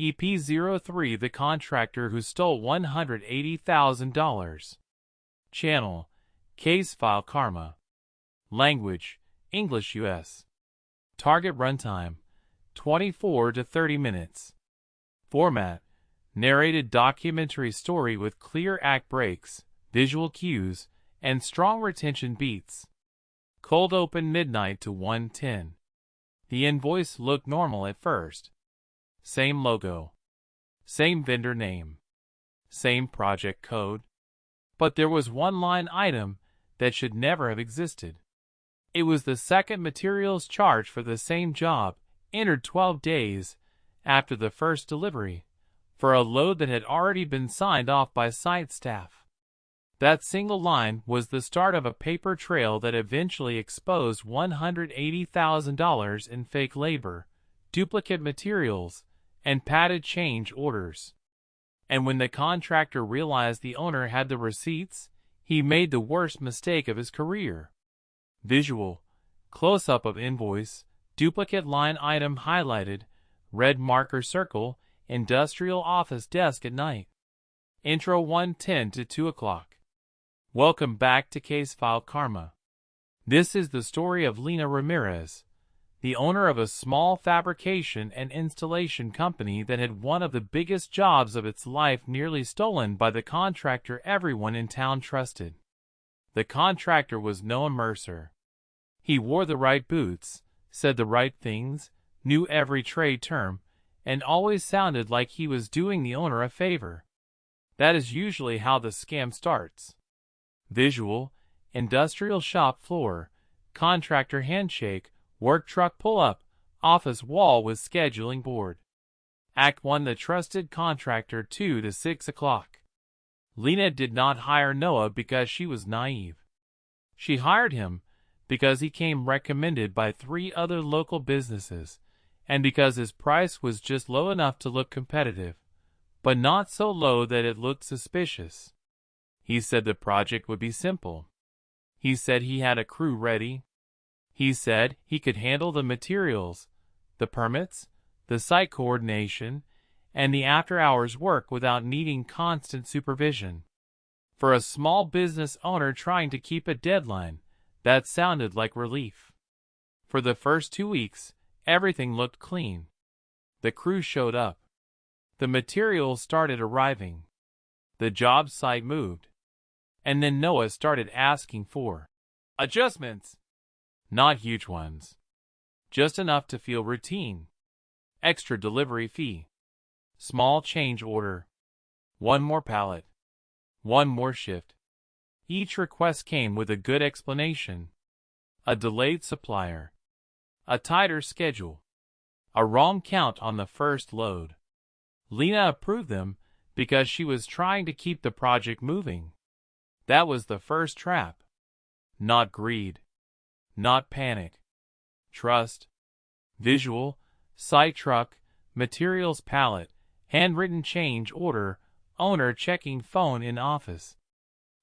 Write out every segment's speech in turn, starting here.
EP03 The contractor who stole $180,000. Channel: Case File Karma. Language: English US. Target runtime: 24 to 30 minutes. Format: narrated documentary story with clear act breaks, visual cues, and strong retention beats. Cold open midnight to 1:10. The invoice looked normal at first. Same logo. Same vendor name. Same project code. But there was one line item that should never have existed. It was the second materials charge for the same job, entered 12 days after the first delivery, for a load that had already been signed off by site staff. That single line was the start of a paper trail that eventually exposed $180,000 in fake labor, duplicate materials, and padded change orders. And when the contractor realized the owner had the receipts, he made the worst mistake of his career. Visual: close-up of invoice, duplicate line item highlighted, red marker circle, industrial office desk at night. Intro 1:10 to 2 o'clock. Welcome back to Case File Karma. This is the story of Lena Ramirez, the owner of a small fabrication and installation company that had one of the biggest jobs of its life nearly stolen by the contractor everyone in town trusted. The contractor was Noah Mercer. He wore the right boots, said the right things, knew every trade term, and always sounded like he was doing the owner a favor. That is usually how the scam starts. Visual: industrial shop floor, contractor handshake, work truck pull-up, office wall with scheduling board. Act 1: the trusted contractor 2 to 6 o'clock. Lena did not hire Noah because she was naive. She hired him because he came recommended by 3 other local businesses, and because his price was just low enough to look competitive, but not so low that it looked suspicious. He said the project would be simple. He said he had a crew ready. He said he could handle the materials, the permits, the site coordination, and the after-hours work without needing constant supervision. For a small business owner trying to keep a deadline, that sounded like relief. For the first 2 weeks, everything looked clean. The crew showed up. The materials started arriving. The job site moved. And then Noah started asking for adjustments. Not huge ones. Just enough to feel routine. Extra delivery fee. Small change order. 1 more pallet. 1 more shift. Each request came with a good explanation. A delayed supplier. A tighter schedule. A wrong count on the first load. Lena approved them because she was trying to keep the project moving. That was the first trap. Not greed. Not panic. Trust. Visual: site truck, materials pallet, handwritten change order, owner checking phone in office.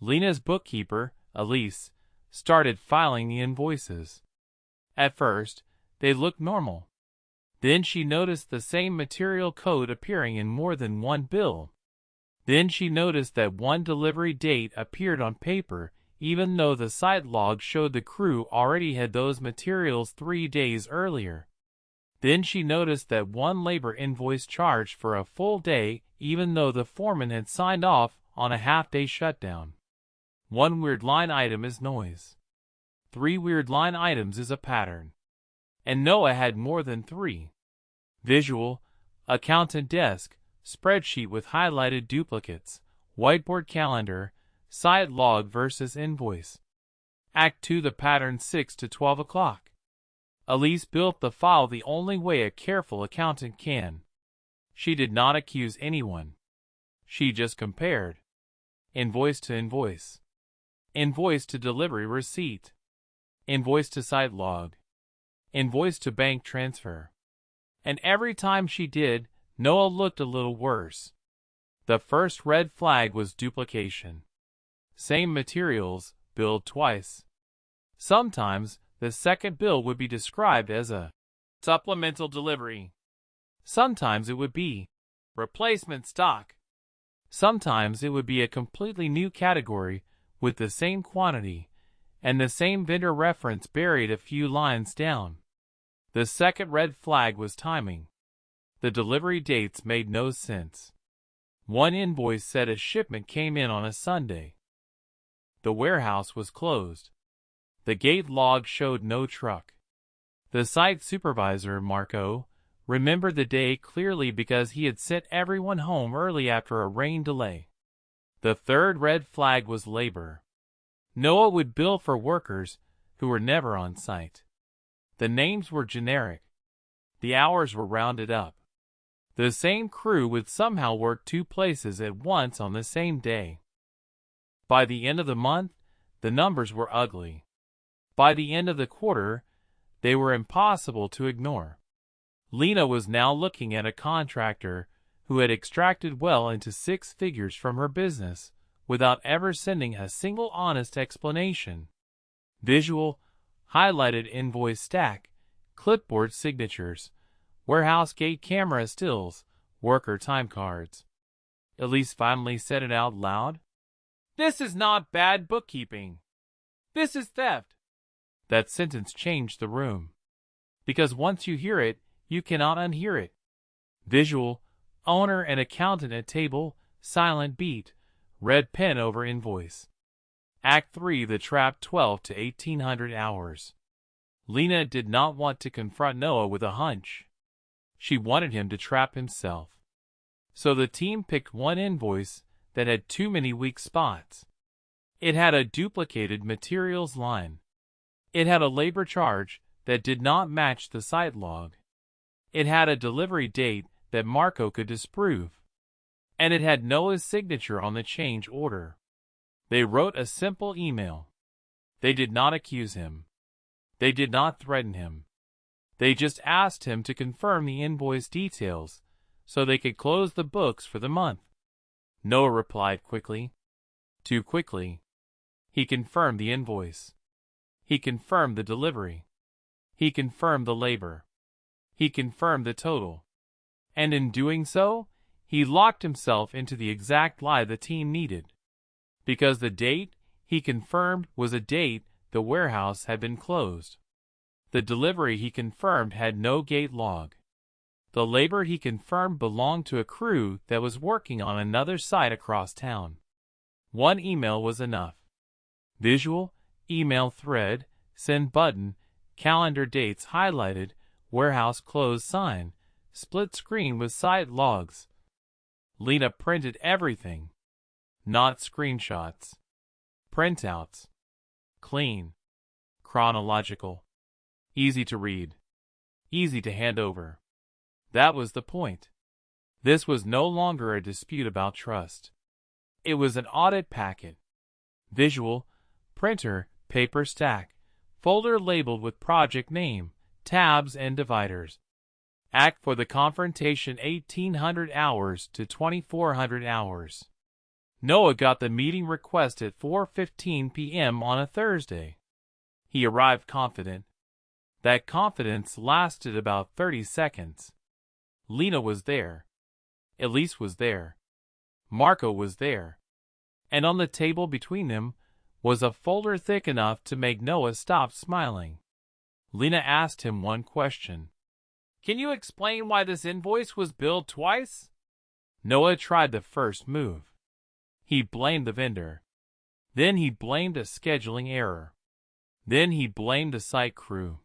Lena's bookkeeper, Elise, started filing the invoices. At first, they looked normal. Then she noticed the same material code appearing in more than one bill. Then she noticed that one delivery date appeared on paper, even though the site log showed the crew already had those materials 3 days earlier. Then she noticed that one labor invoice charged for a full day, even though the foreman had signed off on a half-day shutdown. 1 weird line item is noise. 3 weird line items is a pattern. And Noah had more than 3. Visual: accountant desk, spreadsheet with highlighted duplicates, whiteboard calendar, site log versus invoice. Act 2: the pattern 6 to 12 o'clock. Elise built the file the only way a careful accountant can. She did not accuse anyone. She just compared. Invoice to invoice. Invoice to delivery receipt. Invoice to site log. Invoice to bank transfer. And every time she did, Noah looked a little worse. The first red flag was duplication. Same materials, billed twice. Sometimes, the second bill would be described as a supplemental delivery. Sometimes it would be Replacement stock. Sometimes it would be a completely new category with the same quantity and the same vendor reference buried a few lines down. The second red flag was timing. The delivery dates made no sense. One invoice said a shipment came in on a Sunday. The warehouse was closed. The gate log showed no truck. The site supervisor, Marco, remembered the day clearly because he had sent everyone home early after a rain delay. The third red flag was labor. Noah would bill for workers who were never on site. The names were generic. The hours were rounded up. The same crew would somehow work two places at once on the same day. By the end of the month, the numbers were ugly. By the end of the quarter, they were impossible to ignore. Lena was now looking at a contractor who had extracted well into 6 figures from her business without ever sending a single honest explanation. Visual, highlighted invoice stack, clipboard signatures, warehouse gate camera stills, worker time cards. Elise finally said it out loud. "This is not bad bookkeeping. This is theft." That sentence changed the room. Because once you hear it, you cannot unhear it. Visual, owner and accountant at table, silent beat, red pen over invoice. Act 3, the trap, 12 to 1800 hours. Lena did not want to confront Noah with a hunch. She wanted him to trap himself. So the team picked one invoice that had too many weak spots. It had a duplicated materials line. It had a labor charge that did not match the site log. It had a delivery date that Marco could disprove. And it had Noah's signature on the change order. They wrote a simple email. They did not accuse him. They did not threaten him. They just asked him to confirm the invoice details so they could close the books for the month. Noah replied quickly. Too quickly. He confirmed the invoice. He confirmed the delivery. He confirmed the labor. He confirmed the total. And in doing so, he locked himself into the exact lie the team needed. Because the date he confirmed was a date the warehouse had been closed. The delivery he confirmed had no gate log. The labor he confirmed belonged to a crew that was working on another site across town. One email was enough. Visual, email thread, send button, calendar dates highlighted, warehouse closed sign, split screen with site logs. Lena printed everything. Not screenshots. Printouts. Clean. Chronological. Easy to read. Easy to hand over. That was the point. This was no longer a dispute about trust. It was an audit packet. Visual, printer, paper stack, folder labeled with project name, tabs and dividers. Act for the confrontation 1800 hours to 2400 hours. Noah got the meeting request at 4:15 p.m. on a Thursday. He arrived confident. That confidence lasted about 30 seconds. Lena was there. Elise was there. Marco was there. And on the table between them was a folder thick enough to make Noah stop smiling. Lena asked him one question. "Can you explain why this invoice was billed twice?" Noah tried the first move. He blamed the vendor. Then he blamed a scheduling error. Then he blamed the site crew.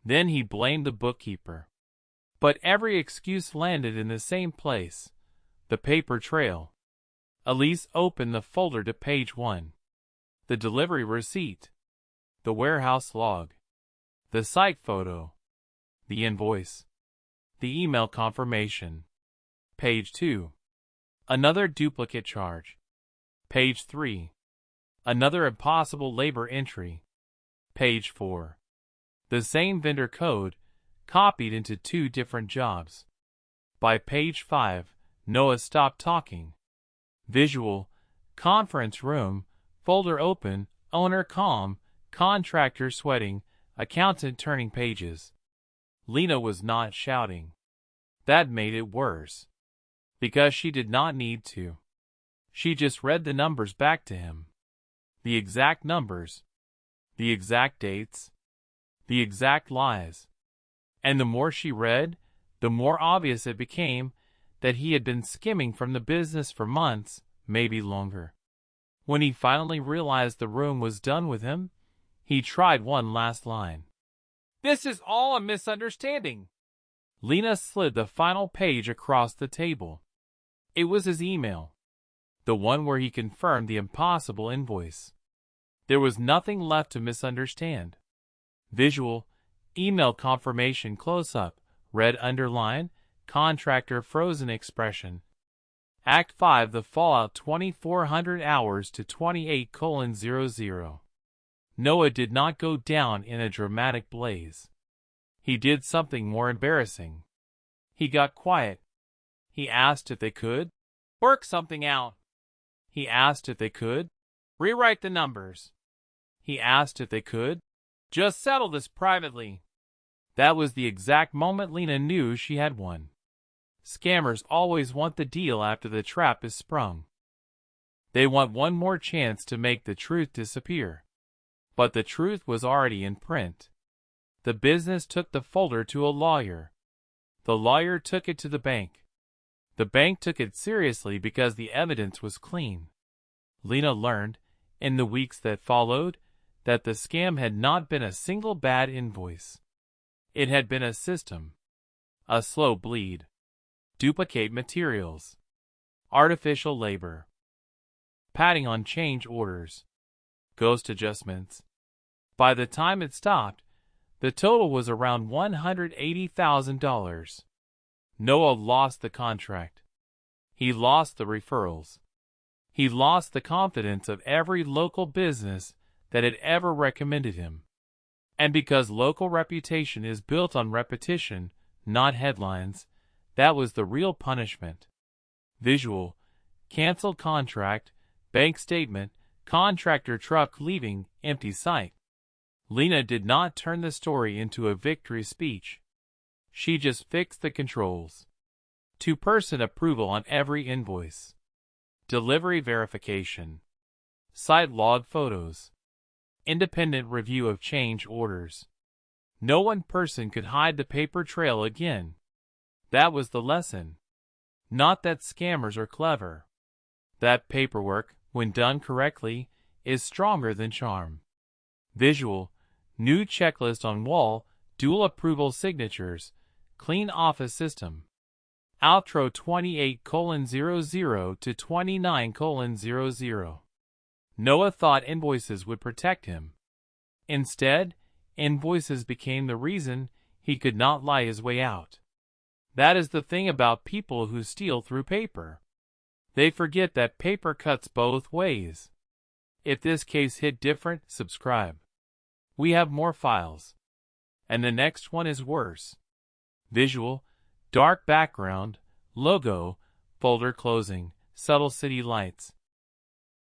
Then he blamed the bookkeeper. But every excuse landed in the same place, the paper trail. Elise opened the folder to page 1. The delivery receipt. The warehouse log. The site photo. The invoice. The email confirmation. Page 2. Another duplicate charge. Page 3. Another impossible labor entry. Page 4. The same vendor code, copied into 2 different jobs. By page 5, Noah stopped talking. Visual, conference room, folder open, owner calm, contractor sweating, accountant turning pages. Lena was not shouting. That made it worse. because she did not need to. She just read the numbers back to him. The exact numbers, the exact dates, the exact lies. And the more she read, the more obvious it became that he had been skimming from the business for months, maybe longer. When he finally realized the room was done with him, he tried one last line. "This is all a misunderstanding." Lena slid the final page across the table. It was his email, the one where he confirmed the impossible invoice. There was nothing left to misunderstand. Visual, email confirmation close-up, red underline, contractor frozen expression. Act 5 The Fallout 2400 hours to 28:00. Noah did not go down in a dramatic blaze. He did something more embarrassing. He got quiet. He asked if they could work something out. He asked if they could rewrite the numbers. He asked if they could just settle this privately. That was the exact moment Lena knew she had won. Scammers always want the deal after the trap is sprung. They want one more chance to make the truth disappear. But the truth was already in print. The business took the folder to a lawyer. The lawyer took it to the bank. The bank took it seriously because the evidence was clean. Lena learned, in the weeks that followed, that the scam had not been a single bad invoice. It had been a system. A slow bleed. Duplicate materials. Artificial labor. Padding on change orders. Ghost adjustments. By the time it stopped, the total was around $180,000. Noah lost the contract. He lost the referrals. He lost the confidence of every local business that had ever recommended him. And because local reputation is built on repetition, not headlines, that was the real punishment. Visual, canceled contract, bank statement, contractor truck leaving, empty site. Lena did not turn the story into a victory speech. She just fixed the controls. Two-person approval on every invoice. Delivery verification. Site log photos. Independent review of change orders. No one person could hide the paper trail again. That was the lesson. Not that scammers are clever. That paperwork, when done correctly, is stronger than charm. Visual, new checklist on wall, dual approval signatures, clean office system. Outro 28:00 to 29:00. Noah thought invoices would protect him. Instead, invoices became the reason he could not lie his way out. That is the thing about people who steal through paper. They forget that paper cuts both ways. If this case hit different, subscribe. We have more files. And the next one is worse. Visual, dark background, logo, folder closing, subtle city lights.